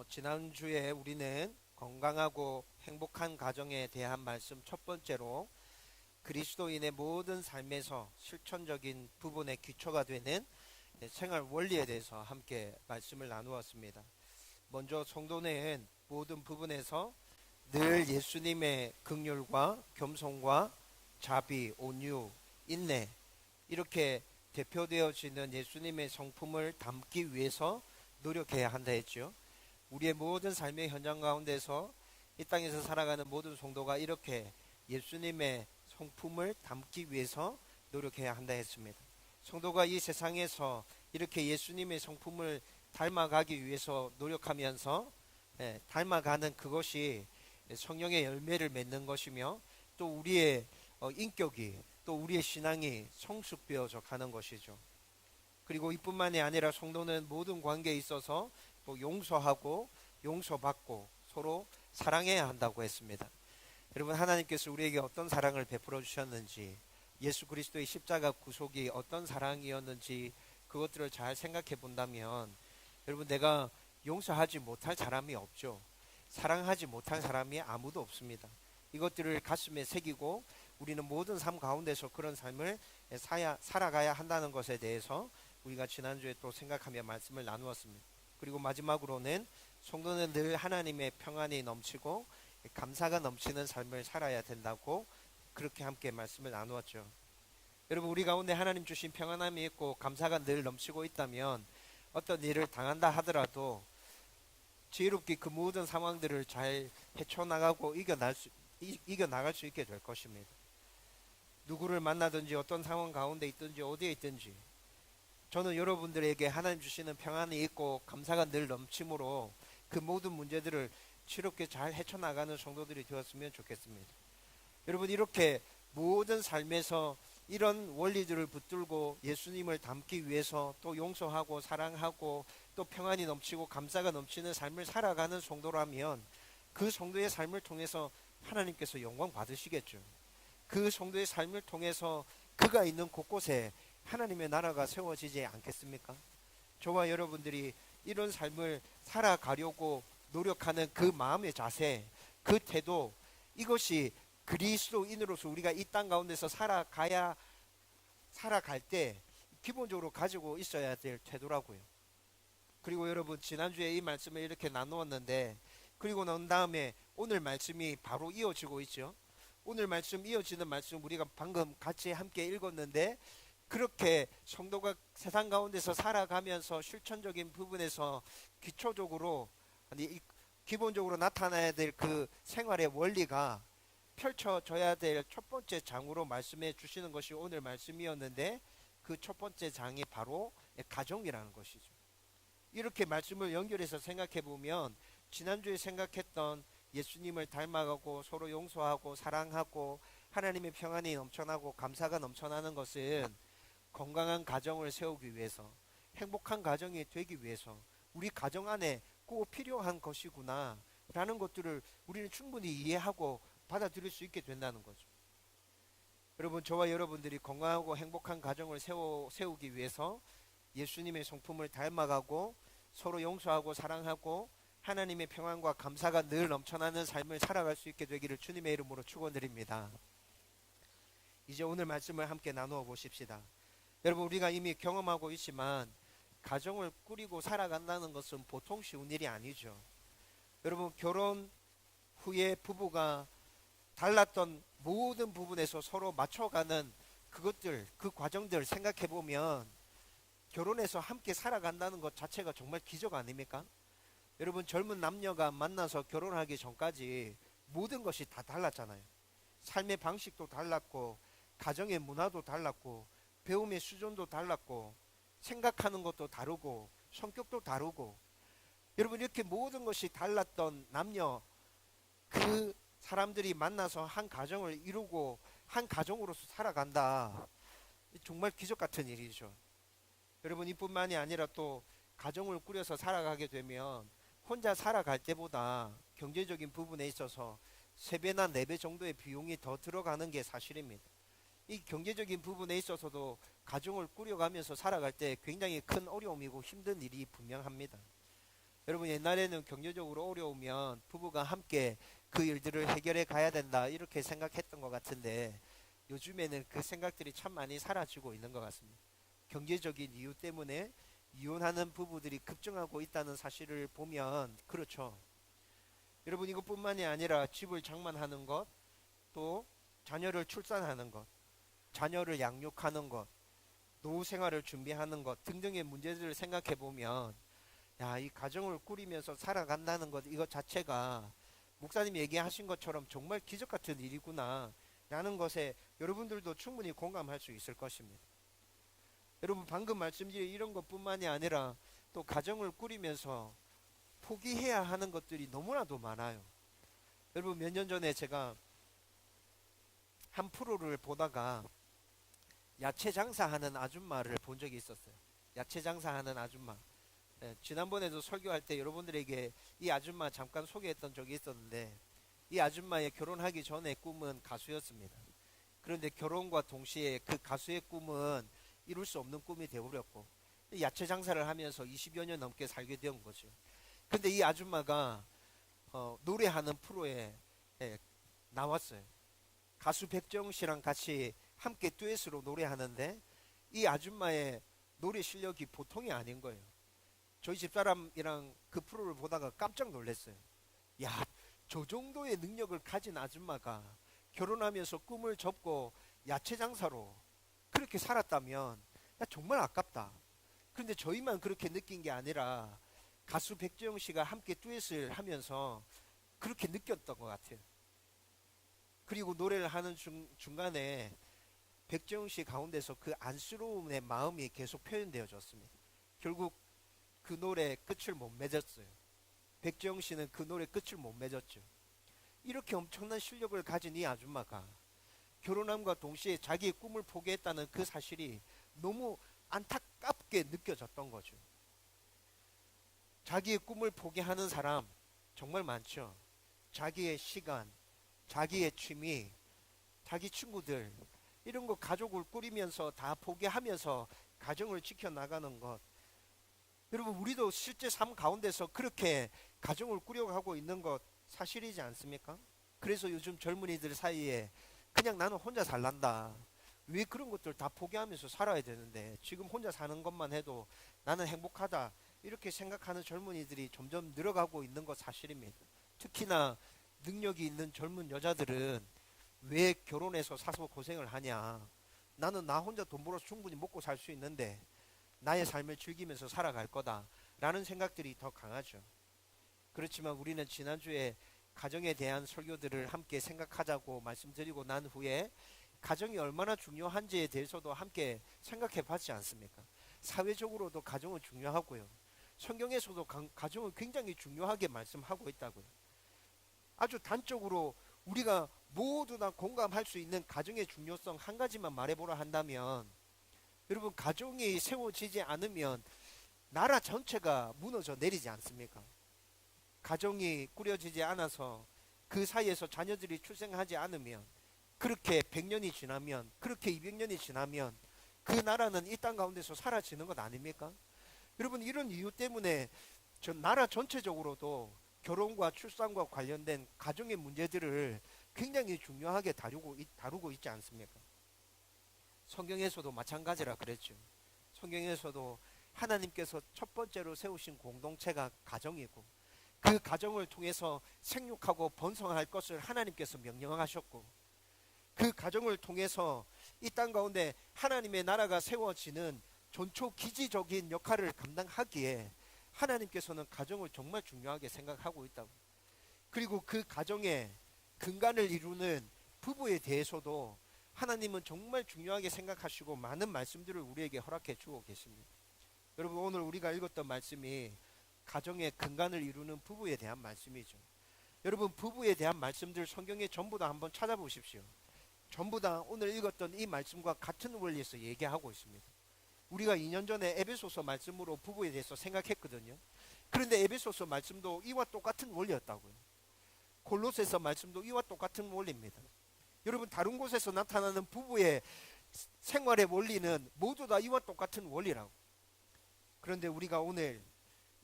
지난주에 우리는 건강하고 행복한 가정에 대한 말씀 첫 번째로 그리스도인의 모든 삶에서 실천적인 부분의 기초가 되는 생활 원리에 대해서 함께 말씀을 나누었습니다. 먼저 성도는 모든 부분에서 늘 예수님의 긍휼과 겸손과 자비, 온유, 인내 이렇게 대표되어지는 예수님의 성품을 담기 위해서 노력해야 한다 했죠. 우리의 모든 삶의 현장 가운데서 이 땅에서 살아가는 모든 성도가 이렇게 예수님의 성품을 담기 위해서 노력해야 한다 했습니다. 성도가 이 세상에서 이렇게 예수님의 성품을 닮아가기 위해서 노력하면서 닮아가는 그것이 성령의 열매를 맺는 것이며 또 우리의 인격이 또 우리의 신앙이 성숙되어져 가는 것이죠. 그리고 이뿐만이 아니라 성도는 모든 관계에 있어서 또 용서하고 용서받고 서로 사랑해야 한다고 했습니다. 여러분, 하나님께서 우리에게 어떤 사랑을 베풀어 주셨는지, 예수 그리스도의 십자가 구속이 어떤 사랑이었는지 그것들을 잘 생각해 본다면 여러분, 내가 용서하지 못할 사람이 없죠. 사랑하지 못한 사람이 아무도 없습니다. 이것들을 가슴에 새기고 우리는 모든 삶 가운데서 그런 삶을 살아가야 한다는 것에 대해서 우리가 지난주에 또 생각하며 말씀을 나누었습니다. 그리고 마지막으로는 성도는 늘 하나님의 평안이 넘치고 감사가 넘치는 삶을 살아야 된다고 그렇게 함께 말씀을 나누었죠. 여러분, 우리 가운데 하나님 주신 평안함이 있고 감사가 늘 넘치고 있다면 어떤 일을 당한다 하더라도 지혜롭게 그 모든 상황들을 잘 헤쳐나가고 이겨나갈 수 있게 될 것입니다. 누구를 만나든지 어떤 상황 가운데 있든지 어디에 있든지 저는 여러분들에게 하나님 주시는 평안이 있고 감사가 늘 넘침으로 그 모든 문제들을 지혜롭게 잘 헤쳐나가는 성도들이 되었으면 좋겠습니다. 여러분, 이렇게 모든 삶에서 이런 원리들을 붙들고 예수님을 닮기 위해서 또 용서하고 사랑하고 또 평안이 넘치고 감사가 넘치는 삶을 살아가는 성도라면 그 성도의 삶을 통해서 하나님께서 영광 받으시겠죠. 그 성도의 삶을 통해서 그가 있는 곳곳에 하나님의 나라가 세워지지 않겠습니까? 저와 여러분들이 이런 삶을 살아가려고 노력하는 그 마음의 자세, 그 태도, 이것이 그리스도인으로서 우리가 이 땅 가운데서 살아갈 때 기본적으로 가지고 있어야 될 태도라고요. 그리고 여러분, 지난주에 이 말씀을 이렇게 나누었는데 그리고 난 다음에 오늘 말씀이 바로 이어지고 있죠. 오늘 말씀 이어지는 말씀 우리가 방금 같이 함께 읽었는데 그렇게 성도가 세상 가운데서 살아가면서 실천적인 부분에서 기초적으로 기본적으로 나타나야 될 그 생활의 원리가 펼쳐져야 될 첫 번째 장으로 말씀해 주시는 것이 오늘 말씀이었는데 그 첫 번째 장이 바로 가정이라는 것이죠. 이렇게 말씀을 연결해서 생각해 보면 지난주에 생각했던 예수님을 닮아가고 서로 용서하고 사랑하고 하나님의 평안이 넘쳐나고 감사가 넘쳐나는 것은 건강한 가정을 세우기 위해서 행복한 가정이 되기 위해서 우리 가정 안에 꼭 필요한 것이구나 라는 것들을 우리는 충분히 이해하고 받아들일 수 있게 된다는 거죠. 여러분, 저와 여러분들이 건강하고 행복한 가정을 세우기 위해서 예수님의 성품을 닮아가고 서로 용서하고 사랑하고 하나님의 평안과 감사가 늘 넘쳐나는 삶을 살아갈 수 있게 되기를 주님의 이름으로 축원드립니다. 이제 오늘 말씀을 함께 나누어 보십시다. 여러분, 우리가 이미 경험하고 있지만 가정을 꾸리고 살아간다는 것은 보통 쉬운 일이 아니죠. 여러분, 결혼 후에 부부가 달랐던 모든 부분에서 서로 맞춰가는 그것들, 그 과정들 생각해 보면 결혼해서 함께 살아간다는 것 자체가 정말 기적 아닙니까? 여러분, 젊은 남녀가 만나서 결혼하기 전까지 모든 것이 다 달랐잖아요. 삶의 방식도 달랐고 가정의 문화도 달랐고 배움의 수준도 달랐고 생각하는 것도 다르고 성격도 다르고 여러분, 이렇게 모든 것이 달랐던 남녀 그 사람들이 만나서 한 가정을 이루고 한 가정으로서 살아간다. 정말 기적 같은 일이죠. 여러분, 이뿐만이 아니라 또 가정을 꾸려서 살아가게 되면 혼자 살아갈 때보다 경제적인 부분에 있어서 3배나 4배 정도의 비용이 더 들어가는 게 사실입니다. 이 경제적인 부분에 있어서도 가정을 꾸려가면서 살아갈 때 굉장히 큰 어려움이고 힘든 일이 분명합니다. 여러분 옛날에는 경제적으로 어려우면 부부가 함께 그 일들을 해결해 가야 된다 이렇게 생각했던 것 같은데 요즘에는 그 생각들이 참 많이 사라지고 있는 것 같습니다. 경제적인 이유 때문에 이혼하는 부부들이 급증하고 있다는 사실을 보면 그렇죠. 여러분 이것뿐만이 아니라 집을 장만하는 것, 또 자녀를 출산하는 것, 자녀를 양육하는 것, 노후 생활을 준비하는 것 등등의 문제들을 생각해 보면 야, 이 가정을 꾸리면서 살아간다는 것 이것 자체가 목사님 얘기하신 것처럼 정말 기적 같은 일이구나 라는 것에 여러분들도 충분히 공감할 수 있을 것입니다. 여러분 방금 말씀드린 이런 것뿐만이 아니라 또 가정을 꾸리면서 포기해야 하는 것들이 너무나도 많아요. 여러분 몇 년 전에 제가 한 프로를 보다가 야채 장사하는 아줌마를 본 적이 있었어요. 야채 장사하는 아줌마. 예, 지난번에도 설교할 때 여러분들에게 이 아줌마 잠깐 소개했던 적이 있었는데 이 아줌마의 결혼하기 전에 꿈은 가수였습니다. 그런데 결혼과 동시에 그 가수의 꿈은 이룰 수 없는 꿈이 되어버렸고 야채 장사를 하면서 20여 년 넘게 살게 된 거죠. 근데 이 아줌마가 노래하는 프로에 예, 나왔어요. 가수 백정 씨랑 같이 함께 듀엣으로 노래하는데 이 아줌마의 노래 실력이 보통이 아닌 거예요. 저희 집사람이랑 그 프로를 보다가 깜짝 놀랐어요. 야, 저 정도의 능력을 가진 아줌마가 결혼하면서 꿈을 접고 야채 장사로 그렇게 살았다면 야, 정말 아깝다. 그런데 저희만 그렇게 느낀 게 아니라 가수 백지영 씨가 함께 듀엣을 하면서 그렇게 느꼈던 것 같아요. 그리고 노래를 하는 중간에 백지영 씨 가운데서 그 안쓰러움의 마음이 계속 표현되어졌습니다. 결국 그 노래 끝을 못 맺었어요. 백지영 씨는 그 노래 끝을 못 맺었죠. 이렇게 엄청난 실력을 가진 이 아줌마가 결혼함과 동시에 자기의 꿈을 포기했다는 그 사실이 너무 안타깝게 느껴졌던 거죠. 자기의 꿈을 포기하는 사람 정말 많죠. 자기의 시간, 자기의 취미, 자기 친구들 이런 거 가족을 꾸리면서 다 포기하면서 가정을 지켜나가는 것. 여러분 우리도 실제 삶 가운데서 그렇게 가정을 꾸려가고 있는 것 사실이지 않습니까? 그래서 요즘 젊은이들 사이에 그냥 나는 혼자 살란다. 왜 그런 것들 다 포기하면서 살아야 되는데 지금 혼자 사는 것만 해도 나는 행복하다. 이렇게 생각하는 젊은이들이 점점 늘어가고 있는 것 사실입니다. 특히나 능력이 있는 젊은 여자들은 왜 결혼해서 사서 고생을 하냐. 나는 나 혼자 돈 벌어서 충분히 먹고 살 수 있는데 나의 삶을 즐기면서 살아갈 거다 라는 생각들이 더 강하죠. 그렇지만 우리는 지난주에 가정에 대한 설교들을 함께 생각하자고 말씀드리고 난 후에 가정이 얼마나 중요한지에 대해서도 함께 생각해 봤지 않습니까? 사회적으로도 가정은 중요하고요. 성경에서도 가정을 굉장히 중요하게 말씀하고 있다고요. 아주 단적으로 우리가 모두 다 공감할 수 있는 가정의 중요성 한 가지만 말해보라 한다면 여러분 가정이 세워지지 않으면 나라 전체가 무너져 내리지 않습니까? 가정이 꾸려지지 않아서 그 사이에서 자녀들이 출생하지 않으면 그렇게 100년이 지나면 그렇게 200년이 지나면 그 나라는 이 땅 가운데서 사라지는 것 아닙니까? 여러분 이런 이유 때문에 저 나라 전체적으로도 결혼과 출산과 관련된 가정의 문제들을 굉장히 중요하게 다루고 있지 않습니까? 성경에서도 마찬가지라 그랬죠. 성경에서도 하나님께서 첫 번째로 세우신 공동체가 가정이고 그 가정을 통해서 생육하고 번성할 것을 하나님께서 명령하셨고 그 가정을 통해서 이 땅 가운데 하나님의 나라가 세워지는 전초 기지적인 역할을 감당하기에 하나님께서는 가정을 정말 중요하게 생각하고 있다고. 그리고 그 가정의 근간을 이루는 부부에 대해서도 하나님은 정말 중요하게 생각하시고 많은 말씀들을 우리에게 허락해 주고 계십니다. 여러분 오늘 우리가 읽었던 말씀이 가정의 근간을 이루는 부부에 대한 말씀이죠. 여러분 부부에 대한 말씀들 성경에 전부 다 한번 찾아보십시오. 전부 다 오늘 읽었던 이 말씀과 같은 원리에서 얘기하고 있습니다. 우리가 2년 전에 에베소서 말씀으로 부부에 대해서 생각했거든요. 그런데 에베소서 말씀도 이와 똑같은 원리였다고요. 골로새서 말씀도 이와 똑같은 원리입니다. 여러분 다른 곳에서 나타나는 부부의 생활의 원리는 모두 다 이와 똑같은 원리라고. 그런데 우리가 오늘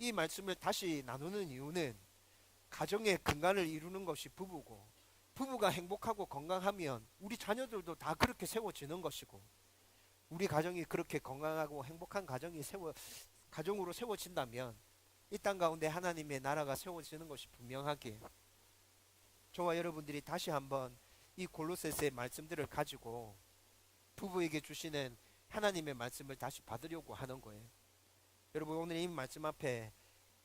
이 말씀을 다시 나누는 이유는 가정의 근간을 이루는 것이 부부고, 부부가 행복하고 건강하면 우리 자녀들도 다 그렇게 세워지는 것이고, 우리 가정이 그렇게 건강하고 행복한 가정으로 세워진다면 이 땅 가운데 하나님의 나라가 세워지는 것이 분명하기에, 저와 여러분들이 다시 한번 이 골로새서의 말씀들을 가지고 부부에게 주시는 하나님의 말씀을 다시 받으려고 하는 거예요. 여러분, 오늘 이 말씀 앞에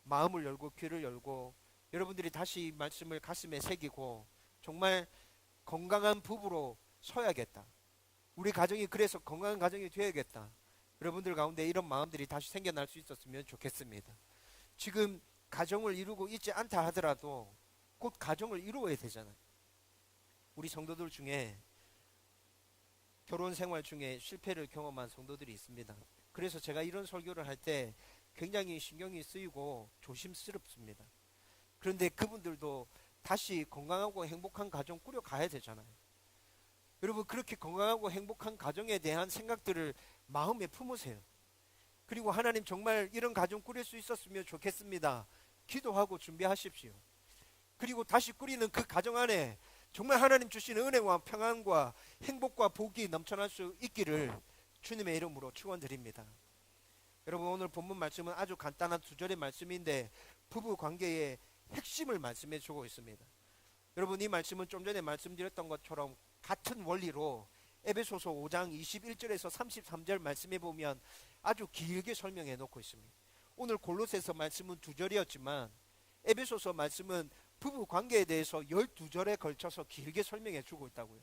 마음을 열고 귀를 열고 여러분들이 다시 이 말씀을 가슴에 새기고 정말 건강한 부부로 서야겠다, 우리 가정이 그래서 건강한 가정이 되어야겠다, 여러분들 가운데 이런 마음들이 다시 생겨날 수 있었으면 좋겠습니다. 지금 가정을 이루고 있지 않다 하더라도 곧 가정을 이루어야 되잖아요. 우리 성도들 중에 결혼 생활 중에 실패를 경험한 성도들이 있습니다. 그래서 제가 이런 설교를 할 때 굉장히 신경이 쓰이고 조심스럽습니다. 그런데 그분들도 다시 건강하고 행복한 가정 꾸려 가야 되잖아요. 여러분, 그렇게 건강하고 행복한 가정에 대한 생각들을 마음에 품으세요. 그리고 하나님, 정말 이런 가정 꾸릴 수 있었으면 좋겠습니다, 기도하고 준비하십시오. 그리고 다시 꾸리는 그 가정 안에 정말 하나님 주시는 은혜와 평안과 행복과 복이 넘쳐날 수 있기를 주님의 이름으로 축원드립니다. 여러분, 오늘 본문 말씀은 아주 간단한 2절의 말씀인데 부부 관계의 핵심을 말씀해 주고 있습니다. 여러분, 이 말씀은 좀 전에 말씀드렸던 것처럼 같은 원리로 에베소서 5장 21절에서 33절 말씀해 보면 아주 길게 설명해 놓고 있습니다. 오늘 골로새서 말씀은 2절이었지만 에베소서 말씀은 부부 관계에 대해서 12절에 걸쳐서 길게 설명해 주고 있다고요.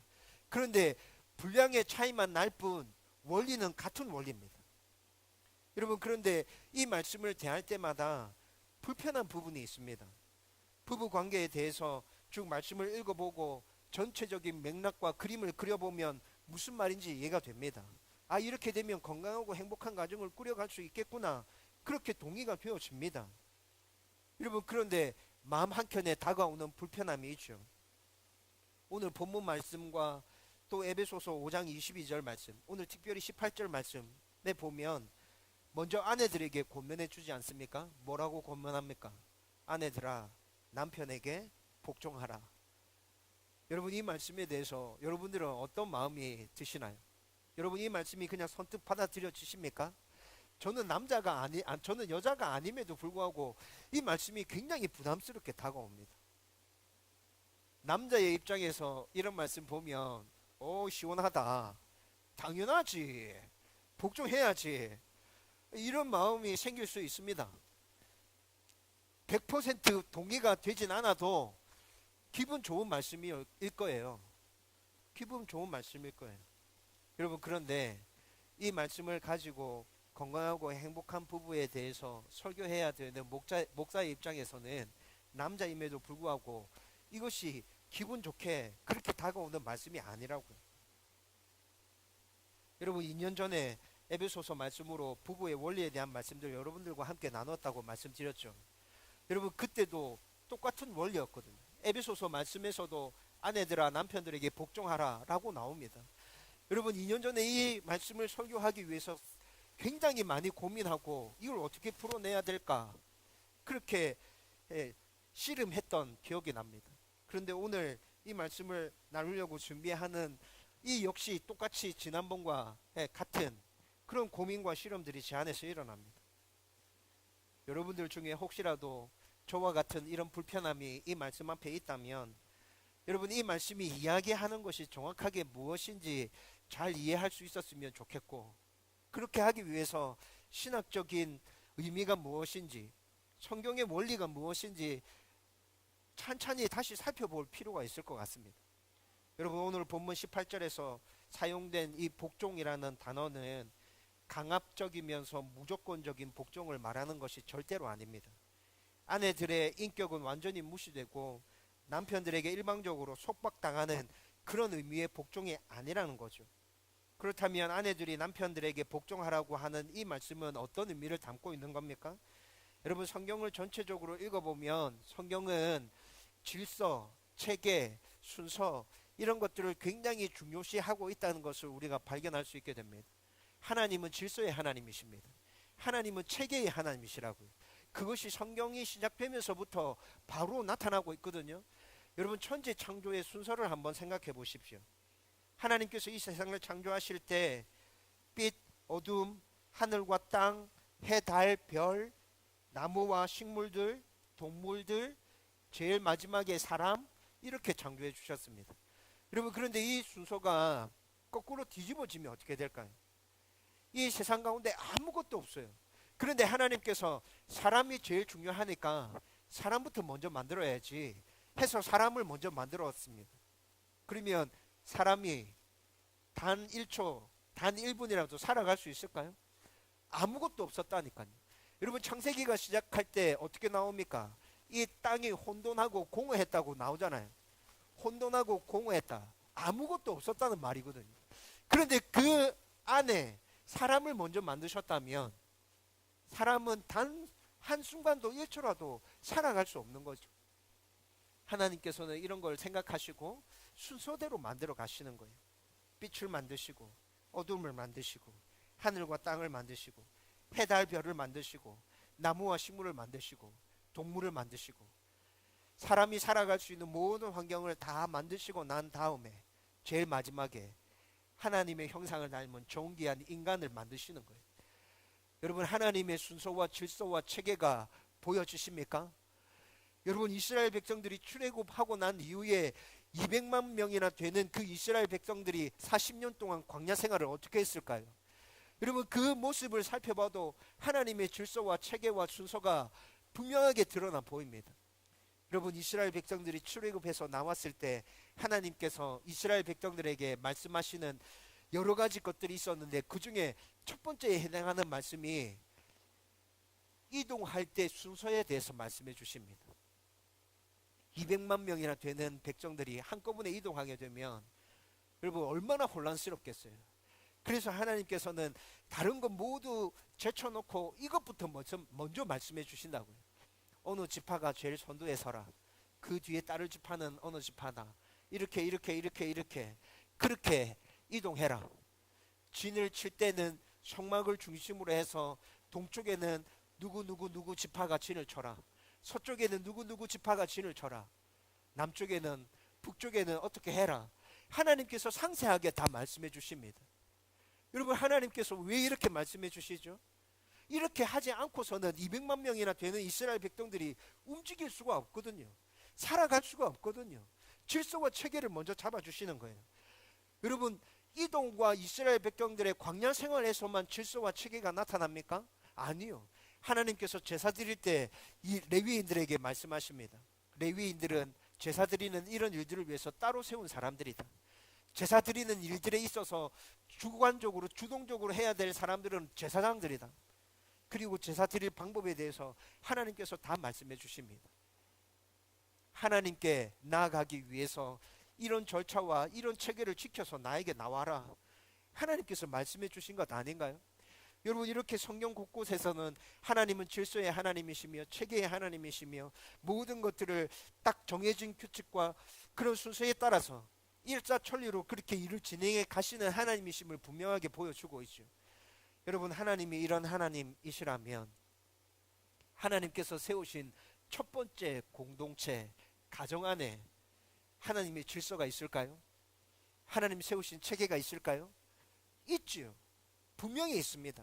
그런데 분량의 차이만 날 뿐 원리는 같은 원리입니다. 여러분, 그런데 이 말씀을 대할 때마다 불편한 부분이 있습니다. 부부 관계에 대해서 쭉 말씀을 읽어보고 전체적인 맥락과 그림을 그려보면 무슨 말인지 이해가 됩니다. 아, 이렇게 되면 건강하고 행복한 가정을 꾸려갈 수 있겠구나, 그렇게 동의가 되어집니다. 여러분, 그런데 마음 한켠에 다가오는 불편함이 있죠. 오늘 본문 말씀과 또 에베소서 5장 22절 말씀, 오늘 특별히 18절 말씀에 보면 먼저 아내들에게 권면해 주지 않습니까? 뭐라고 권면합니까? 아내들아, 남편에게 복종하라. 여러분, 이 말씀에 대해서 여러분들은 어떤 마음이 드시나요? 여러분, 이 말씀이 그냥 선뜻 받아들여지십니까? 저는 저는 여자가 아님에도 불구하고 이 말씀이 굉장히 부담스럽게 다가옵니다. 남자의 입장에서 이런 말씀 보면 시원하다, 당연하지, 복종해야지, 이런 마음이 생길 수 있습니다. 100% 동의가 되진 않아도 기분 좋은 말씀일 거예요. 기분 좋은 말씀일 거예요. 여러분, 그런데 이 말씀을 가지고 건강하고 행복한 부부에 대해서 설교해야 되는 목사의 입장에서는 남자임에도 불구하고 이것이 기분 좋게 그렇게 다가오는 말씀이 아니라고요. 여러분, 2년 전에 에베소서 말씀으로 부부의 원리에 대한 말씀들 여러분들과 함께 나눴다고 말씀드렸죠. 여러분, 그때도 똑같은 원리였거든요. 에베소서 말씀에서도 아내들아, 남편들에게 복종하라 라고 나옵니다. 여러분, 2년 전에 이 말씀을 설교하기 위해서 굉장히 많이 고민하고 이걸 어떻게 풀어내야 될까, 그렇게 씨름했던 기억이 납니다. 그런데 오늘 이 말씀을 나누려고 준비하는 이 역시 똑같이 지난번과 같은 그런 고민과 씨름들이 제 안에서 일어납니다. 여러분들 중에 혹시라도 저와 같은 이런 불편함이 이 말씀 앞에 있다면 여러분, 이 말씀이 이야기하는 것이 정확하게 무엇인지 잘 이해할 수 있었으면 좋겠고, 그렇게 하기 위해서 신학적인 의미가 무엇인지, 성경의 원리가 무엇인지 찬찬히 다시 살펴볼 필요가 있을 것 같습니다. 여러분, 오늘 본문 18절에서 사용된 이 복종이라는 단어는 강압적이면서 무조건적인 복종을 말하는 것이 절대로 아닙니다. 아내들의 인격은 완전히 무시되고 남편들에게 일방적으로 속박당하는 그런 의미의 복종이 아니라는 거죠. 그렇다면 아내들이 남편들에게 복종하라고 하는 이 말씀은 어떤 의미를 담고 있는 겁니까? 여러분, 성경을 전체적으로 읽어보면 성경은 질서, 체계, 순서 이런 것들을 굉장히 중요시하고 있다는 것을 우리가 발견할 수 있게 됩니다. 하나님은 질서의 하나님이십니다. 하나님은 체계의 하나님이시라고요. 그것이 성경이 시작되면서부터 바로 나타나고 있거든요. 여러분, 천지 창조의 순서를 한번 생각해 보십시오. 하나님께서 이 세상을 창조하실 때 빛, 어둠, 하늘과 땅, 해, 달, 별, 나무와 식물들, 동물들, 제일 마지막에 사람, 이렇게 창조해 주셨습니다. 여러분, 그런데 이 순서가 거꾸로 뒤집어지면 어떻게 될까요? 이 세상 가운데 아무것도 없어요. 그런데 하나님께서 사람이 제일 중요하니까 사람부터 먼저 만들어야지 해서 사람을 먼저 만들었습니다. 그러면 사람이 단 1초, 단 1분이라도 살아갈 수 있을까요? 아무것도 없었다니까요. 여러분, 창세기가 시작할 때 어떻게 나옵니까? 이 땅이 혼돈하고 공허했다고 나오잖아요. 혼돈하고 공허했다. 아무것도 없었다는 말이거든요. 그런데 그 안에 사람을 먼저 만드셨다면 사람은 단 한순간도 1초라도 살아갈 수 없는 거죠. 하나님께서는 이런 걸 생각하시고 순서대로 만들어 가시는 거예요. 빛을 만드시고 어둠을 만드시고 하늘과 땅을 만드시고 해, 달, 별을 만드시고 나무와 식물을 만드시고 동물을 만드시고 사람이 살아갈 수 있는 모든 환경을 다 만드시고 난 다음에 제일 마지막에 하나님의 형상을 닮은 존귀한 인간을 만드시는 거예요. 여러분, 하나님의 순서와 질서와 체계가 보여지십니까? 여러분, 이스라엘 백성들이 출애굽하고 난 이후에 200만 명이나 되는 그 이스라엘 백성들이 40년 동안 광야 생활을 어떻게 했을까요? 여러분, 그 모습을 살펴봐도 하나님의 질서와 체계와 순서가 분명하게 드러나 보입니다. 여러분, 이스라엘 백성들이 출애굽해서 나왔을 때 하나님께서 이스라엘 백성들에게 말씀하시는 여러 가지 것들이 있었는데 그 중에 첫 번째에 해당하는 말씀이 이동할 때 순서에 대해서 말씀해 주십니다. 200만 명이나 되는 백성들이 한꺼번에 이동하게 되면 여러분, 얼마나 혼란스럽겠어요. 그래서 하나님께서는 다른 것 모두 제쳐놓고 이것부터 먼저 말씀해 주신다고요. 어느 지파가 제일 선두에 서라. 그 뒤에 따를 지파는 어느 지파다. 이렇게 그렇게 이동해라. 진을 칠 때는 성막을 중심으로 해서 동쪽에는 누구 지파가 진을 쳐라. 서쪽에는 누구 지파가 진을 쳐라. 남쪽에는 북쪽에는 어떻게 해라. 하나님께서 상세하게 다 말씀해 주십니다. 여러분, 하나님께서 왜 이렇게 말씀해 주시죠? 이렇게 하지 않고서는 200만 명이나 되는 이스라엘 백성들이 움직일 수가 없거든요. 살아갈 수가 없거든요. 질서와 체계를 먼저 잡아주시는 거예요. 여러분, 이동과 이스라엘 백성들의 광야 생활에서만 질서와 체계가 나타납니까? 아니요. 하나님께서 제사 드릴 때 이 레위인들에게 말씀하십니다. 레위인들은 제사 드리는 이런 일들을 위해서 따로 세운 사람들이다. 제사 드리는 일들에 있어서 주관적으로 주동적으로 해야 될 사람들은 제사장들이다. 그리고 제사 드릴 방법에 대해서 하나님께서 다 말씀해 주십니다. 하나님께 나아가기 위해서 이런 절차와 이런 체계를 지켜서 나에게 나와라. 하나님께서 말씀해 주신 것 아닌가요? 여러분, 이렇게 성경 곳곳에서는 하나님은 질서의 하나님이시며 체계의 하나님이시며 모든 것들을 딱 정해진 규칙과 그런 순서에 따라서 일사천리로 그렇게 일을 진행해 가시는 하나님이심을 분명하게 보여주고 있죠. 여러분, 하나님이 이런 하나님이시라면 하나님께서 세우신 첫 번째 공동체 가정 안에 하나님의 질서가 있을까요? 하나님 세우신 체계가 있을까요? 있지요. 분명히 있습니다.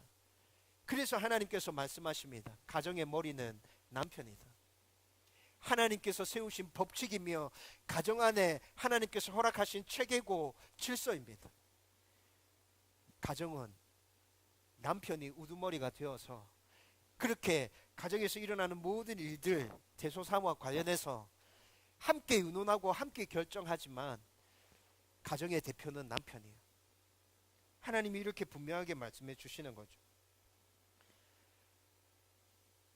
그래서 하나님께서 말씀하십니다. 가정의 머리는 남편이다. 하나님께서 세우신 법칙이며 가정 안에 하나님께서 허락하신 체계고 질서입니다. 가정은 남편이 우두머리가 되어서 그렇게 가정에서 일어나는 모든 일들 대소사무와 관련해서 함께 의논하고 함께 결정하지만 가정의 대표는 남편이에요. 하나님이 이렇게 분명하게 말씀해 주시는 거죠.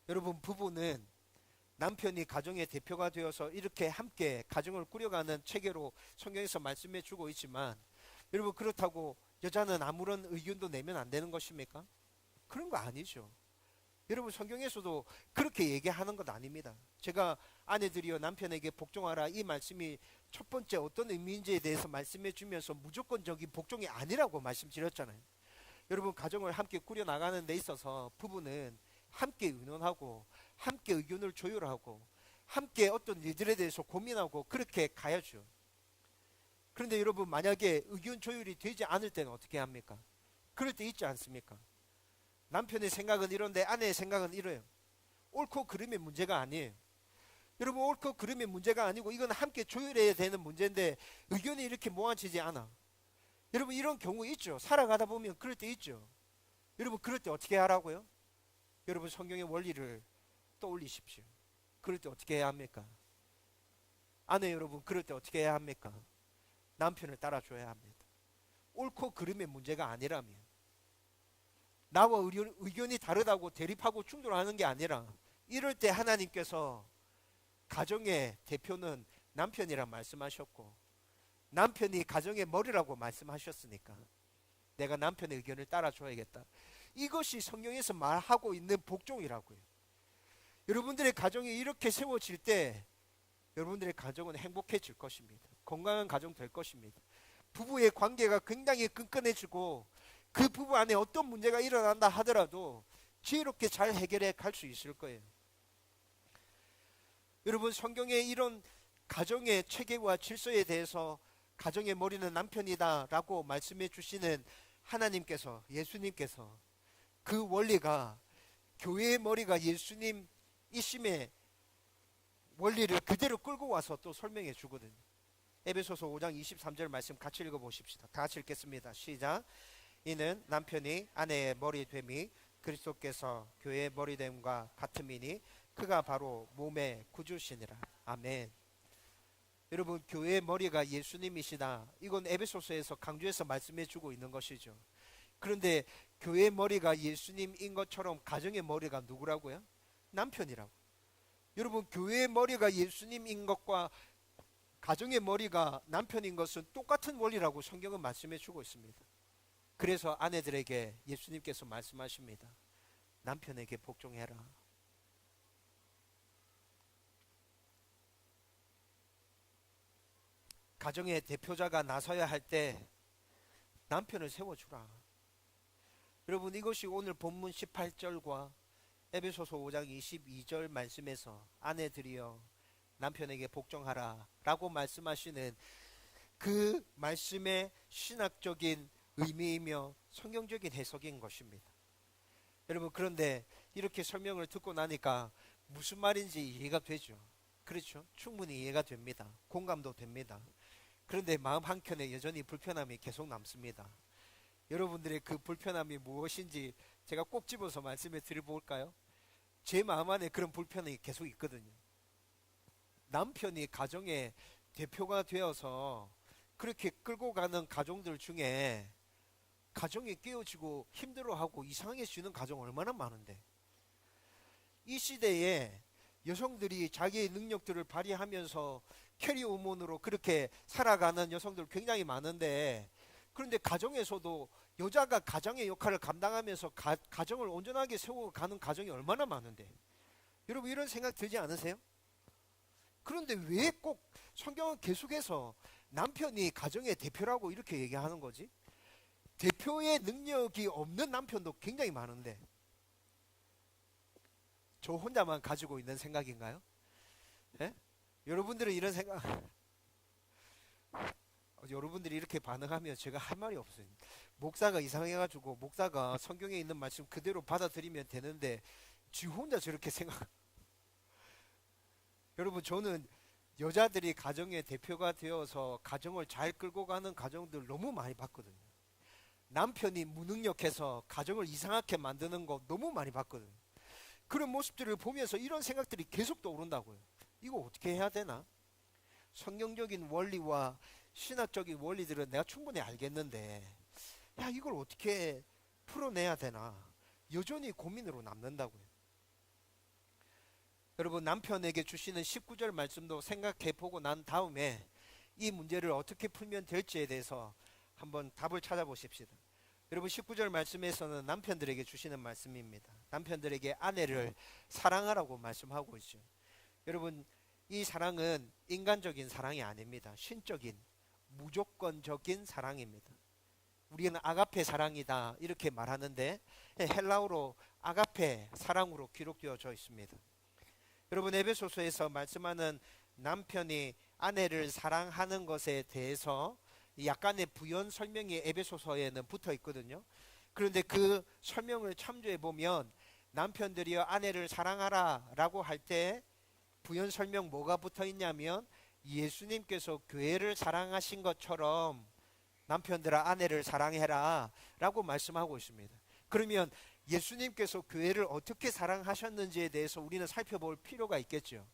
여러분, 부부는 남편이 가정의 대표가 되어서 이렇게 함께 가정을 꾸려가는 체계로 성경에서 말씀해 주고 있지만 여러분, 그렇다고 여자는 아무런 의견도 내면 안 되는 것입니까? 그런 거 아니죠. 여러분, 성경에서도 그렇게 얘기하는 것 아닙니다. 제가 아내들이여 남편에게 복종하라, 이 말씀이 첫 번째 어떤 의미인지에 대해서 말씀해 주면서 무조건적인 복종이 아니라고 말씀드렸잖아요. 여러분, 가정을 함께 꾸려나가는 데 있어서 부부는 함께 의논하고 함께 의견을 조율하고 함께 어떤 일들에 대해서 고민하고 그렇게 가야죠. 그런데 여러분, 만약에 의견 조율이 되지 않을 때는 어떻게 합니까? 그럴 때 있지 않습니까? 남편의 생각은 이런데 아내의 생각은 이래요. 옳고 그름의 문제가 아니에요. 여러분, 옳고 그름의 문제가 아니고 이건 함께 조율해야 되는 문제인데 의견이 이렇게 모아지지 않아. 여러분, 이런 경우 있죠. 살아가다 보면 그럴 때 있죠. 여러분, 그럴 때 어떻게 하라고요? 여러분, 성경의 원리를 떠올리십시오. 그럴 때 어떻게 해야 합니까? 아내 여러분, 그럴 때 어떻게 해야 합니까? 남편을 따라줘야 합니다. 옳고 그름의 문제가 아니라면, 나와 의견이 다르다고 대립하고 충돌하는 게 아니라, 이럴 때 하나님께서 가정의 대표는 남편이라 말씀하셨고 남편이 가정의 머리라고 말씀하셨으니까 내가 남편의 의견을 따라줘야겠다. 이것이 성경에서 말하고 있는 복종이라고요. 여러분들의 가정이 이렇게 세워질 때 여러분들의 가정은 행복해질 것입니다. 건강한 가정 될 것입니다. 부부의 관계가 굉장히 끈끈해지고 그 부부 안에 어떤 문제가 일어난다 하더라도 지혜롭게 잘 해결해 갈 수 있을 거예요. 여러분, 성경의 이런 가정의 체계와 질서에 대해서 가정의 머리는 남편이다 라고 말씀해 주시는 하나님께서, 예수님께서 그 원리가 교회의 머리가 예수님이심의 원리를 그대로 끌고 와서 또 설명해 주거든요. 에베소서 5장 23절 말씀 같이 읽어보십시다. 다 같이 읽겠습니다. 시작. 이는 남편이 아내의 머리 됨이 그리스도께서 교회의 머리 됨과 같음이니 그가 바로 몸의 구주시니라. 아멘. 여러분, 교회의 머리가 예수님이시다. 이건 에베소서에서 강조해서 말씀해 주고 있는 것이죠. 그런데 교회의 머리가 예수님인 것처럼 가정의 머리가 누구라고요? 남편이라고. 여러분, 교회의 머리가 예수님인 것과 가정의 머리가 남편인 것은 똑같은 원리라고 성경은 말씀해 주고 있습니다. 그래서 아내들에게 예수님께서 말씀하십니다. 남편에게 복종해라. 가정의 대표자가 나서야 할 때 남편을 세워주라. 여러분, 이것이 오늘 본문 18절과 에베소서 5장 22절 말씀에서 아내들이여 남편에게 복종하라 라고 말씀하시는 그 말씀의 신학적인 의미이며 성경적인 해석인 것입니다. 여러분, 그런데 이렇게 설명을 듣고 나니까 무슨 말인지 이해가 되죠. 그렇죠? 충분히 이해가 됩니다. 공감도 됩니다. 그런데 마음 한켠에 여전히 불편함이 계속 남습니다. 여러분들의 그 불편함이 무엇인지 제가 꼭 집어서 말씀해 드려볼까요? 제 마음 안에 그런 불편함이 계속 있거든요. 남편이 가정의 대표가 되어서 그렇게 끌고 가는 가정들 중에 가정이 깨어지고 힘들어하고 이상해지는 가정 얼마나 많은데, 이 시대에 여성들이 자기의 능력들을 발휘하면서 캐리우먼으로 그렇게 살아가는 여성들 굉장히 많은데, 그런데 가정에서도 여자가 가정의 역할을 감당하면서 가정을 온전하게 세워가는 가정이 얼마나 많은데, 여러분 이런 생각 들지 않으세요? 그런데 왜 꼭 성경은 계속해서 남편이 가정의 대표라고 이렇게 얘기하는 거지? 대표의 능력이 없는 남편도 굉장히 많은데 저 혼자만 가지고 있는 생각인가요? 예? 여러분들은 이런 생각 여러분들이 이렇게 반응하면 제가 할 말이 없어요. 목사가 이상해가지고 목사가 성경에 있는 말씀 그대로 받아들이면 되는데 지 혼자 저렇게 생각. 여러분, 저는 여자들이 가정의 대표가 되어서 가정을 잘 끌고 가는 가정들 너무 많이 봤거든요. 남편이 무능력해서 가정을 이상하게 만드는 거 너무 많이 봤거든요. 그런 모습들을 보면서 이런 생각들이 계속 떠오른다고요. 이거 어떻게 해야 되나? 성경적인 원리와 신학적인 원리들은 내가 충분히 알겠는데 야, 이걸 어떻게 풀어내야 되나? 여전히 고민으로 남는다고요. 여러분, 남편에게 주시는 19절 말씀도 생각해 보고 난 다음에 이 문제를 어떻게 풀면 될지에 대해서 한번 답을 찾아보십시다. 여러분, 19절 말씀에서는 남편들에게 주시는 말씀입니다. 남편들에게 아내를 사랑하라고 말씀하고 있죠. 여러분, 이 사랑은 인간적인 사랑이 아닙니다. 신적인, 무조건적인 사랑입니다. 우리는 아가페 사랑이다 이렇게 말하는데 헬라어로 아가페 사랑으로 기록되어져 있습니다. 여러분, 에베소서에서 말씀하는 남편이 아내를 사랑하는 것에 대해서 약간의 부연 설명이 에베소서에는 붙어 있거든요. 그런데 그 설명을 참조해 보면 남편들이여 아내를 사랑하라 라고 할 때 부연 설명 뭐가 붙어 있냐면 예수님께서 교회를 사랑하신 것처럼 남편들아 아내를 사랑해라 라고 말씀하고 있습니다. 그러면 예수님께서 교회를 어떻게 사랑하셨는지에 대해서 우리는 살펴볼 필요가 있겠죠.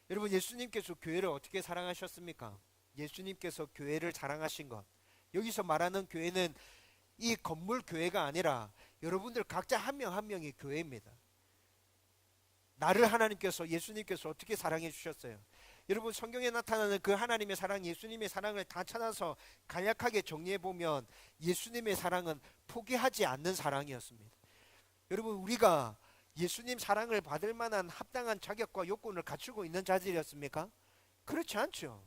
여러분, 예수님께서 교회를 어떻게 사랑하셨습니까? 예수님께서 교회를 사랑하신 것, 여기서 말하는 교회는 이 건물 교회가 아니라 여러분들 각자 한 명 한 명이 교회입니다. 나를 하나님께서, 예수님께서 어떻게 사랑해 주셨어요? 여러분, 성경에 나타나는 그 하나님의 사랑, 예수님의 사랑을 다 찾아서 간략하게 정리해 보면 예수님의 사랑은 포기하지 않는 사랑이었습니다. 여러분, 우리가 예수님 사랑을 받을 만한 합당한 자격과 요건을 갖추고 있는 자들이었습니까? 그렇지 않죠.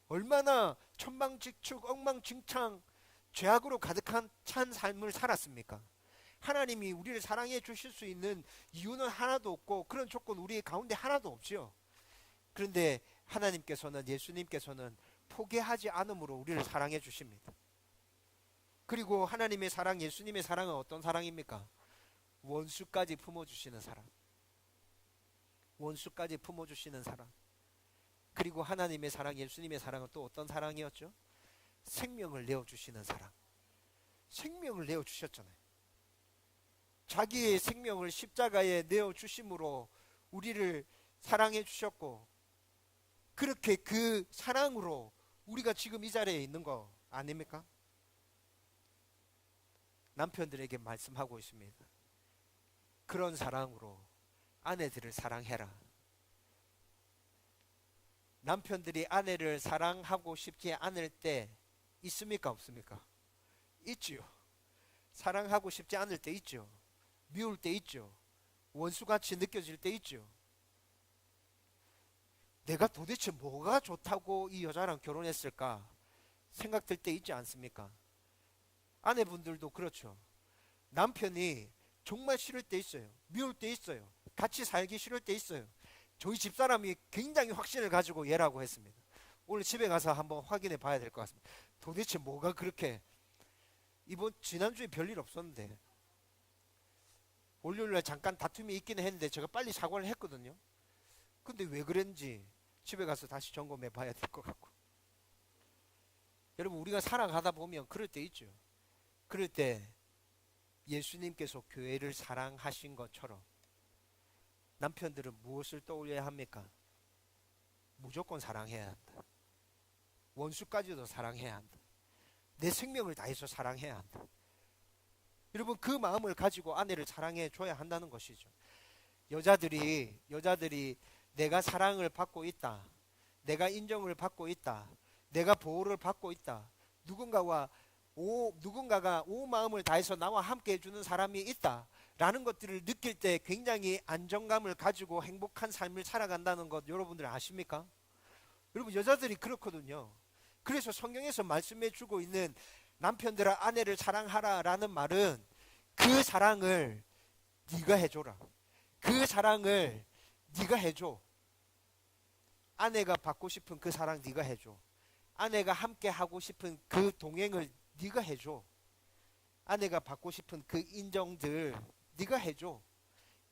얼마나 천방지축, 엉망진창, 죄악으로 가득한 찬 삶을 살았습니까? 하나님이 우리를 사랑해 주실 수 있는 이유는 하나도 없고 그런 조건 우리 가운데 하나도 없죠. 그런데 하나님께서는, 예수님께서는 포기하지 않음으로 우리를 사랑해 주십니다. 그리고 하나님의 사랑, 예수님의 사랑은 어떤 사랑입니까? 원수까지 품어주시는 사랑. 원수까지 품어주시는 사랑. 그리고 하나님의 사랑, 예수님의 사랑은 또 어떤 사랑이었죠? 생명을 내어주시는 사랑. 생명을 내어주셨잖아요. 자기의 생명을 십자가에 내어주심으로 우리를 사랑해 주셨고, 그렇게 그 사랑으로 우리가 지금 이 자리에 있는 거 아닙니까? 남편들에게 말씀하고 있습니다. 그런 사랑으로 아내들을 사랑해라. 남편들이 아내를 사랑하고 싶지 않을 때 있습니까? 없습니까? 있지요. 사랑하고 싶지 않을 때 있죠. 미울 때 있죠. 원수같이 느껴질 때 있죠. 내가 도대체 뭐가 좋다고 이 여자랑 결혼했을까 생각될 때 있지 않습니까? 아내분들도 그렇죠. 남편이 정말 싫을 때 있어요. 미울 때 있어요. 같이 살기 싫을 때 있어요. 저희 집사람이 굉장히 확신을 가지고 얘라고 했습니다. 오늘 집에 가서 한번 확인해 봐야 될 것 같습니다. 도대체 뭐가 그렇게, 지난주에 별일 없었는데 월요일날 잠깐 다툼이 있기는 했는데 제가 빨리 사과를 했거든요. 근데 왜 그랬는지 집에 가서 다시 점검해 봐야 될 것 같고. 여러분, 우리가 살아가다 보면 그럴 때 있죠. 그럴 때 예수님께서 교회를 사랑하신 것처럼 남편들은 무엇을 떠올려야 합니까? 무조건 사랑해야 한다. 원수까지도 사랑해야 한다. 내 생명을 다해서 사랑해야 한다. 여러분, 그 마음을 가지고 아내를 사랑해 줘야 한다는 것이죠. 여자들이 내가 사랑을 받고 있다, 내가 인정을 받고 있다, 내가 보호를 받고 있다, 누군가가 온 마음을 다해서 나와 함께 해주는 사람이 있다 라는 것들을 느낄 때 굉장히 안정감을 가지고 행복한 삶을 살아간다는 것 여러분들 아십니까? 여러분, 여자들이 그렇거든요. 그래서 성경에서 말씀해 주고 있는 남편들아 아내를 사랑하라 라는 말은 그 사랑을 네가 해줘라. 그 사랑을 네가 해줘. 아내가 받고 싶은 그 사랑 네가 해줘. 아내가 함께 하고 싶은 그 동행을 네가 해줘. 아내가 받고 싶은 그 인정들 네가 해줘.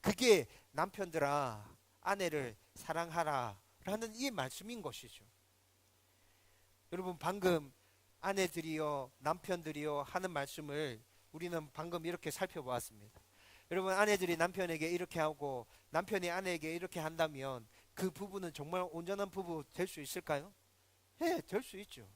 그게 남편들아 아내를 사랑하라 라는 이 말씀인 것이죠. 여러분, 방금 아내들이여 남편들이여 하는 말씀을 우리는 방금 이렇게 살펴보았습니다. 여러분, 아내들이 남편에게 이렇게 하고 남편이 아내에게 이렇게 한다면 그 부부는 정말 온전한 부부 될 수 있을까요? 네, 될 수 있죠.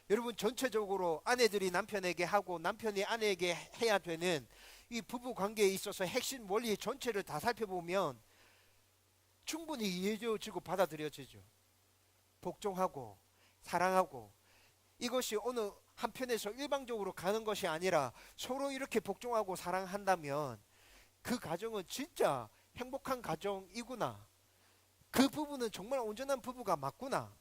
여러분, 전체적으로 아내들이 남편에게 하고 남편이 아내에게 해야 되는 이 부부 관계에 있어서 핵심 원리 전체를 다 살펴보면 충분히 이해되어지고 받아들여지죠. 복종하고 사랑하고, 이것이 어느 한편에서 일방적으로 가는 것이 아니라 서로 이렇게 복종하고 사랑한다면 그 가정은 진짜 행복한 가정이구나, 그 부부는 정말 온전한 부부가 맞구나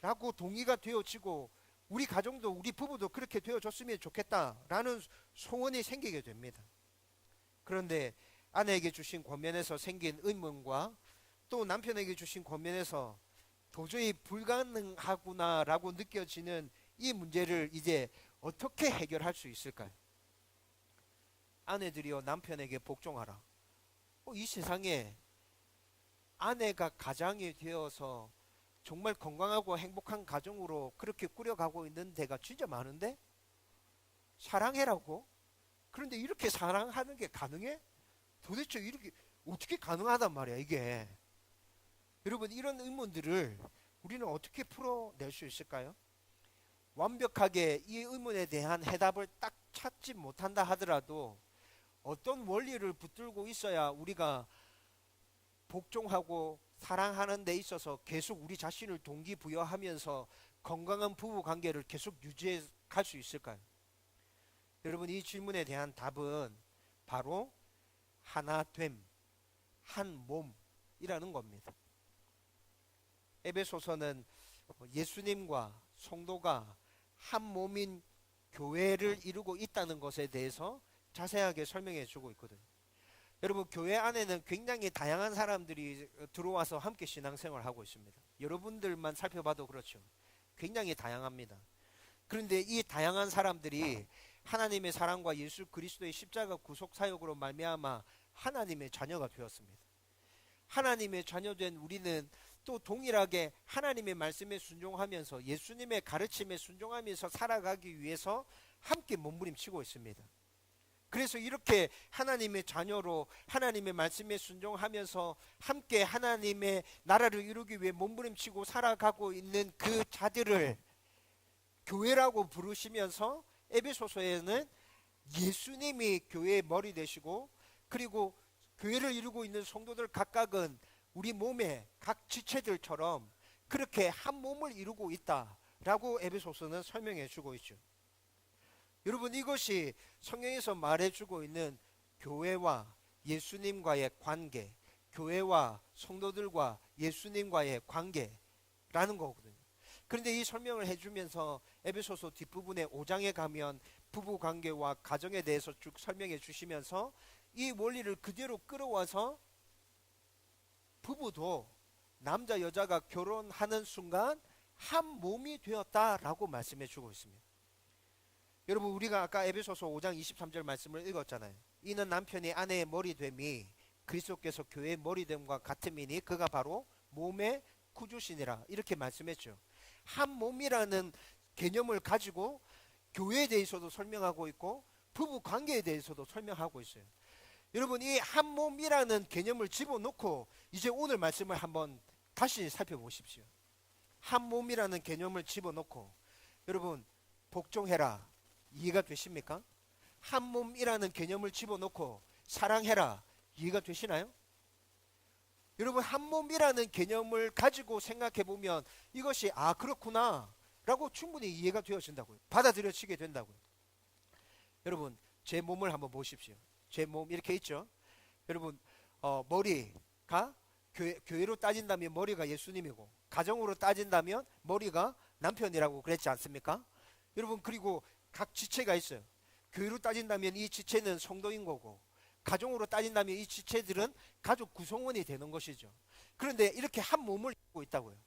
라고 동의가 되어지고, 우리 가정도 우리 부부도 그렇게 되어줬으면 좋겠다라는 소원이 생기게 됩니다. 그런데 아내에게 주신 권면에서 생긴 의문과 또 남편에게 주신 권면에서 도저히 불가능하구나라고 느껴지는 이 문제를 이제 어떻게 해결할 수 있을까요? 아내들이여 남편에게 복종하라. 이 세상에 아내가 가장이 되어서 정말 건강하고 행복한 가정으로 그렇게 꾸려가고 있는 데가 진짜 많은데 사랑해라고? 그런데 이렇게 사랑하는 게 가능해? 도대체 이렇게 어떻게 가능하단 말이야 이게. 여러분 이런 의문들을 우리는 어떻게 풀어낼 수 있을까요? 완벽하게 이 의문에 대한 해답을 딱 찾지 못한다 하더라도 어떤 원리를 붙들고 있어야 우리가 복종하고 사랑하는 데 있어서 계속 우리 자신을 동기부여하면서 건강한 부부 관계를 계속 유지해 갈 수 있을까요? 여러분 이 질문에 대한 답은 바로 하나됨, 한 몸이라는 겁니다. 에베소서는 예수님과 성도가 한 몸인 교회를 이루고 있다는 것에 대해서 자세하게 설명해 주고 있거든요. 여러분 교회 안에는 굉장히 다양한 사람들이 들어와서 함께 신앙생활을 하고 있습니다. 여러분들만 살펴봐도 그렇죠. 굉장히 다양합니다. 그런데 이 다양한 사람들이 하나님의 사랑과 예수 그리스도의 십자가 구속 사역으로 말미암아 하나님의 자녀가 되었습니다. 하나님의 자녀된 우리는 또 동일하게 하나님의 말씀에 순종하면서 예수님의 가르침에 순종하면서 살아가기 위해서 함께 몸부림치고 있습니다. 그래서 이렇게 하나님의 자녀로 하나님의 말씀에 순종하면서 함께 하나님의 나라를 이루기 위해 몸부림치고 살아가고 있는 그 자들을 교회라고 부르시면서 에베소서에는 예수님이 교회의 머리 되시고 그리고 교회를 이루고 있는 성도들 각각은 우리 몸의 각 지체들처럼 그렇게 한 몸을 이루고 있다라고 에베소서는 설명해 주고 있죠. 여러분 이것이 성경에서 말해주고 있는 교회와 예수님과의 관계, 교회와 성도들과 예수님과의 관계라는 거거든요. 그런데 이 설명을 해주면서 에베소서 뒷부분에 5장에 가면 부부 관계와 가정에 대해서 쭉 설명해 주시면서 이 원리를 그대로 끌어와서 부부도 남자 여자가 결혼하는 순간 한 몸이 되었다라고 말씀해 주고 있습니다. 여러분 우리가 아까 에베소서 5장 23절 말씀을 읽었잖아요. 이는 남편이 아내의 머리됨이 그리스도께서 교회의 머리됨과 같음이니 그가 바로 몸의 구주시니라 이렇게 말씀했죠. 한 몸이라는 개념을 가지고 교회에 대해서도 설명하고 있고 부부 관계에 대해서도 설명하고 있어요. 여러분 이 한 몸이라는 개념을 집어넣고 이제 오늘 말씀을 한번 다시 살펴보십시오. 한 몸이라는 개념을 집어넣고 여러분 복종해라 이해가 되십니까? 한 몸이라는 개념을 집어넣고 사랑해라 이해가 되시나요? 여러분 한 몸이라는 개념을 가지고 생각해 보면 이것이 그렇구나 라고 충분히 이해가 되어진다고요. 받아들여지게 된다고요. 여러분 제 몸을 한번 보십시오. 제 몸 이렇게 있죠. 여러분 머리가 교회로 따진다면 머리가 예수님이고 가정으로 따진다면 머리가 남편이라고 그랬지 않습니까? 여러분 그리고 각 지체가 있어요. 교회로 따진다면 이 지체는 성도인 거고 가정으로 따진다면 이 지체들은 가족 구성원이 되는 것이죠. 그런데 이렇게 한 몸을 이루고 있다고요.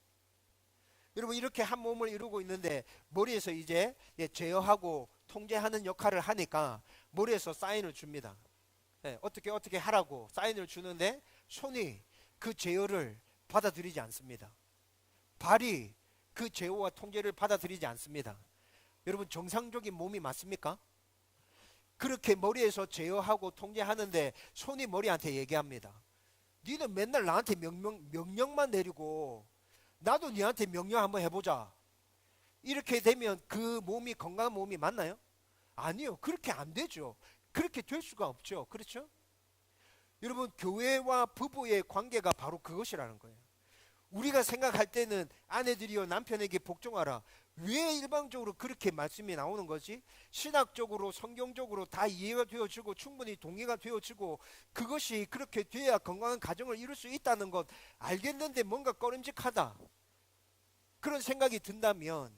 여러분 이렇게 한 몸을 이루고 있는데 머리에서 이제 제어하고 통제하는 역할을 하니까 머리에서 사인을 줍니다. 어떻게 하라고 사인을 주는데 손이 그 제어를 받아들이지 않습니다. 발이 그 제어와 통제를 받아들이지 않습니다. 여러분 정상적인 몸이 맞습니까? 그렇게 머리에서 제어하고 통제하는데 손이 머리한테 얘기합니다. 니는 맨날 나한테 명령만 내리고 나도 니한테 명령 한번 해보자. 이렇게 되면 그 몸이 건강한 몸이 맞나요? 아니요. 그렇게 안 되죠. 그렇게 될 수가 없죠. 그렇죠? 여러분 교회와 부부의 관계가 바로 그것이라는 거예요. 우리가 생각할 때는 아내들이여 남편에게 복종하라. 왜 일방적으로 그렇게 말씀이 나오는 거지? 신학적으로 성경적으로 다 이해가 되어지고 충분히 동의가 되어지고 그것이 그렇게 돼야 건강한 가정을 이룰 수 있다는 것 알겠는데 뭔가 꺼림직하다. 그런 생각이 든다면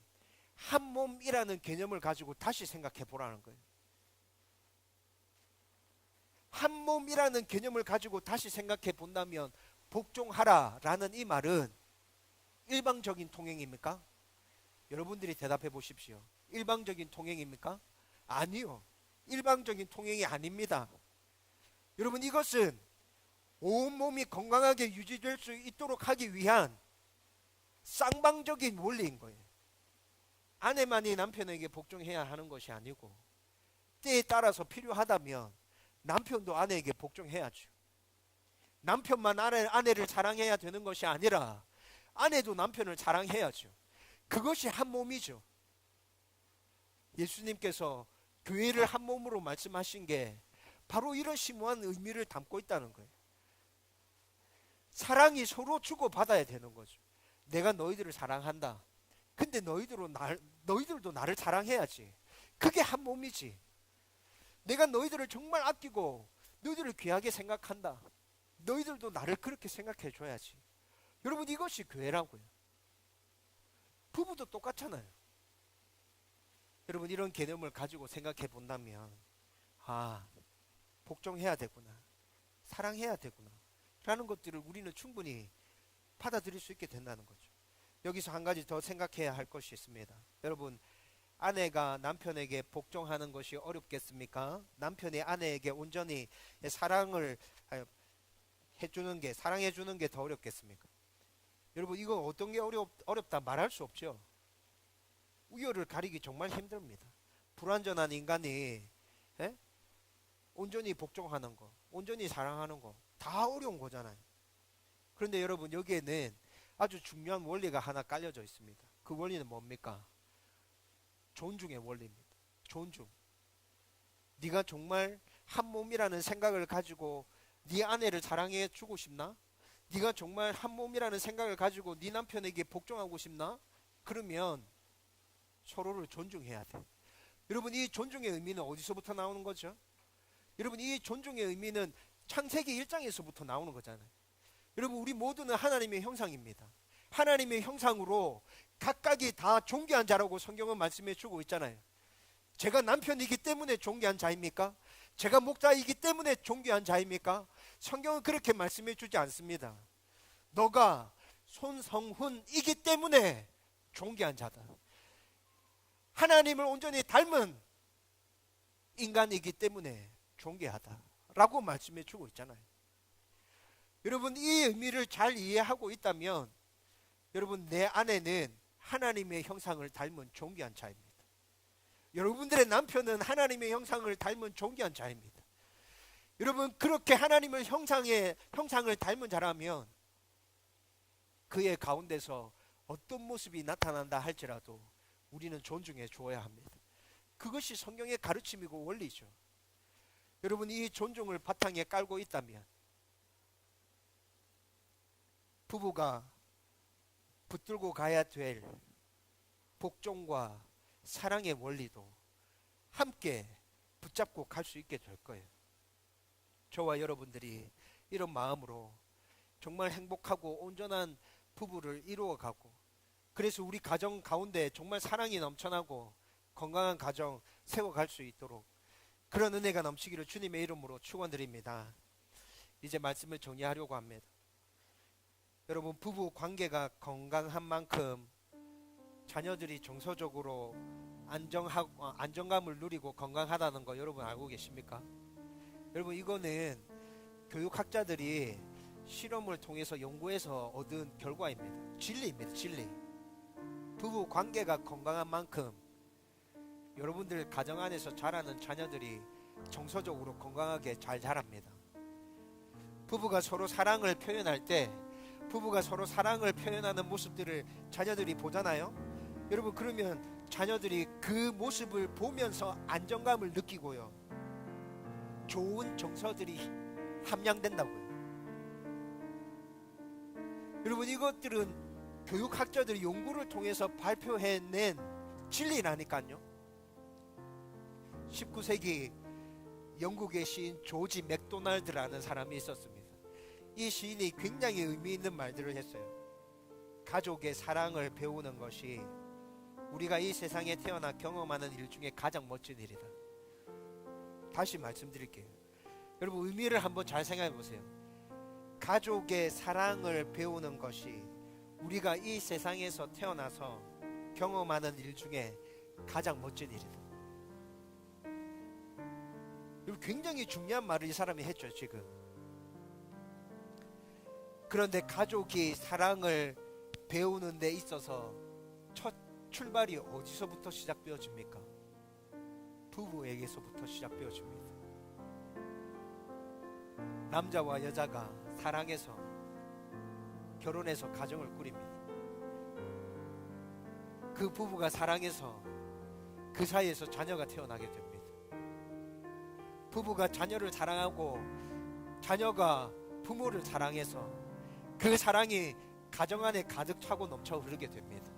한 몸이라는 개념을 가지고 다시 생각해 보라는 거예요. 한 몸이라는 개념을 가지고 다시 생각해 본다면 복종하라 라는 이 말은 일방적인 통행입니까? 여러분들이 대답해 보십시오. 일방적인 통행입니까? 아니요. 일방적인 통행이 아닙니다. 여러분, 이것은 온몸이 건강하게 유지될 수 있도록 하기 위한 쌍방적인 원리인 거예요. 아내만이 남편에게 복종해야 하는 것이 아니고, 때에 따라서 필요하다면 남편도 아내에게 복종해야죠. 남편만 아내를 사랑해야 되는 것이 아니라 아내도 남편을 사랑해야죠. 그것이 한 몸이죠. 예수님께서 교회를 한 몸으로 말씀하신 게 바로 이런 심오한 의미를 담고 있다는 거예요. 사랑이 서로 주고받아야 되는 거죠. 내가 너희들을 사랑한다. 근데 너희들도 나를 사랑해야지. 그게 한 몸이지. 내가 너희들을 정말 아끼고 너희들을 귀하게 생각한다. 너희들도 나를 그렇게 생각해 줘야지. 여러분, 이것이 교회라고요. 부부도 똑같잖아요. 여러분, 이런 개념을 가지고 생각해 본다면, 복종해야 되구나, 사랑해야 되구나 라는 것들을 우리는 충분히 받아들일 수 있게 된다는 거죠. 여기서 한 가지 더 생각해야 할 것이 있습니다. 여러분, 아내가 남편에게 복종하는 것이 어렵겠습니까? 남편이 아내에게 온전히 사랑을 해주는 게, 사랑해주는 게 더 어렵겠습니까? 여러분, 이거 어떤 게 어렵다 말할 수 없죠. 우열을 가리기 정말 힘듭니다. 불완전한 인간이 온전히 복종하는 거, 온전히 사랑하는 거 다 어려운 거잖아요. 그런데 여러분, 여기에는 아주 중요한 원리가 하나 깔려져 있습니다. 그 원리는 뭡니까? 존중의 원리입니다. 존중. 네가 정말 한 몸이라는 생각을 가지고 네 아내를 사랑해 주고 싶나? 네가 정말 한 몸이라는 생각을 가지고 네 남편에게 복종하고 싶나? 그러면 서로를 존중해야 돼. 여러분, 이 존중의 의미는 어디서부터 나오는 거죠? 여러분, 이 존중의 의미는 창세기 1장에서부터 나오는 거잖아요. 여러분, 우리 모두는 하나님의 형상입니다. 하나님의 형상으로 각각이 다 존귀한 자라고 성경은 말씀해 주고 있잖아요. 제가 남편이기 때문에 존귀한 자입니까? 제가 목자이기 때문에 존귀한 자입니까? 성경은 그렇게 말씀해 주지 않습니다. 너가 손성훈이기 때문에 존귀한 자다. 하나님을 온전히 닮은 인간이기 때문에 존귀하다 라고 말씀해 주고 있잖아요. 여러분, 이 의미를 잘 이해하고 있다면 여러분, 내 아내는 하나님의 형상을 닮은 존귀한 자입니다. 여러분들의 남편은 하나님의 형상을 닮은 존귀한 자입니다. 여러분, 그렇게 하나님의 형상을 닮은 자라면 그의 가운데서 어떤 모습이 나타난다 할지라도 우리는 존중해 주어야 합니다. 그것이 성경의 가르침이고 원리죠. 여러분, 이 존중을 바탕에 깔고 있다면 부부가 붙들고 가야 될 복종과 사랑의 원리도 함께 붙잡고 갈 수 있게 될 거예요. 저와 여러분들이 이런 마음으로 정말 행복하고 온전한 부부를 이루어가고, 그래서 우리 가정 가운데 정말 사랑이 넘쳐나고 건강한 가정 세워갈 수 있도록 그런 은혜가 넘치기를 주님의 이름으로 축원드립니다. 이제 말씀을 정리하려고 합니다. 여러분, 부부 관계가 건강한 만큼 자녀들이 정서적으로 안정감을 누리고 건강하다는 거 여러분 알고 계십니까? 여러분, 이거는 교육학자들이 실험을 통해서 연구해서 얻은 결과입니다. 진리입니다. 진리. 부부 관계가 건강한 만큼 여러분들 가정 안에서 자라는 자녀들이 정서적으로 건강하게 잘 자랍니다. 부부가 서로 사랑을 표현할 때, 부부가 서로 사랑을 표현하는 모습들을 자녀들이 보잖아요. 여러분, 그러면 자녀들이 그 모습을 보면서 안정감을 느끼고요, 좋은 정서들이 함양된다고요. 여러분, 이것들은 교육학자들이 연구를 통해서 발표해낸 진리라니까요. 19세기 영국의 시인 조지 맥도날드라는 사람이 있었습니다. 이 시인이 굉장히 의미 있는 말들을 했어요. 가족의 사랑을 배우는 것이 우리가 이 세상에 태어나 경험하는 일 중에 가장 멋진 일이다. 다시 말씀드릴게요. 여러분, 의미를 한번 잘 생각해 보세요. 가족의 사랑을 배우는 것이 우리가 이 세상에서 태어나서 경험하는 일 중에 가장 멋진 일이다. 굉장히 중요한 말을 이 사람이 했죠 지금. 그런데 가족이 사랑을 배우는 데 있어서 첫 출발이 어디서부터 시작되어집니까? 부부에게서부터 시작되어집니다. 남자와 여자가 사랑해서 결혼해서 가정을 꾸립니다. 그 부부가 사랑해서 그 사이에서 자녀가 태어나게 됩니다. 부부가 자녀를 사랑하고 자녀가 부모를 사랑해서 그 사랑이 가정 안에 가득 차고 넘쳐 흐르게 됩니다.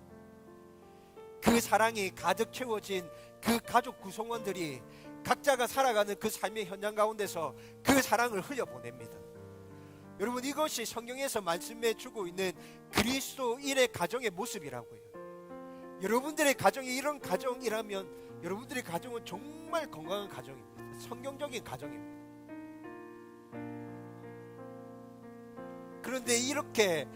그 사랑이 가득 채워진 그 가족 구성원들이 각자가 살아가는 그 삶의 현장 가운데서 그 사랑을 흘려보냅니다. 여러분, 이것이 성경에서 말씀해 주고 있는 그리스도인의 가정의 모습이라고요. 여러분들의 가정이 이런 가정이라면 여러분들의 가정은 정말 건강한 가정입니다. 성경적인 가정입니다. 그런데 이렇게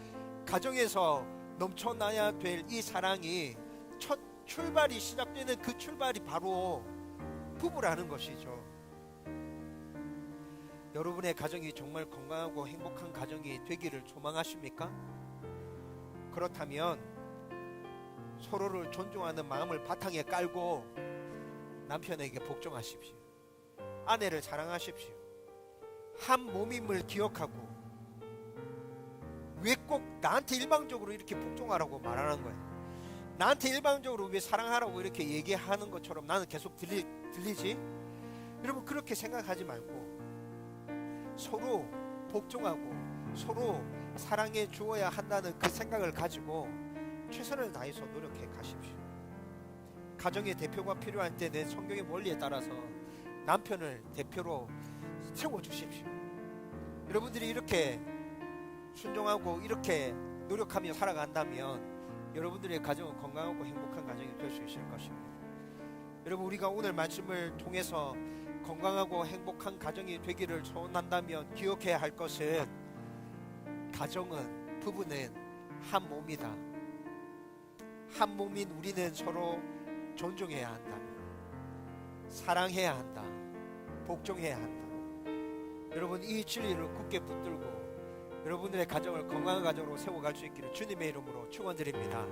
가정에서 넘쳐나야 될 이 사랑이 첫 출발이 시작되는 그 출발이 바로 부부라는 것이죠. 여러분의 가정이 정말 건강하고 행복한 가정이 되기를 소망하십니까? 그렇다면 서로를 존중하는 마음을 바탕에 깔고 남편에게 복종하십시오. 아내를 사랑하십시오. 한 몸임을 기억하고 왜 꼭 나한테 일방적으로 이렇게 복종하라고 말하는 거예요? 나한테 일방적으로 왜 사랑하라고 이렇게 얘기하는 것처럼 나는 계속 들리지? 여러분, 그렇게 생각하지 말고 서로 복종하고 서로 사랑해 주어야 한다는 그 생각을 가지고 최선을 다해서 노력해 가십시오. 가정의 대표가 필요할 때는 성경의 원리에 따라서 남편을 대표로 세워주십시오. 여러분들이 이렇게 순종하고 이렇게 노력하며 살아간다면 여러분들의 가정은 건강하고 행복한 가정이 될 수 있을 것입니다. 여러분, 우리가 오늘 말씀을 통해서 건강하고 행복한 가정이 되기를 소원한다면 기억해야 할 것은 가정은, 부부는 한 몸이다. 한 몸인 우리는 서로 존중해야 한다. 사랑해야 한다. 복종해야 한다. 여러분, 이 진리를 굳게 붙들고 여러분들의 가정을 건강한 가정으로 세워갈 수 있기를 주님의 이름으로 축원드립니다.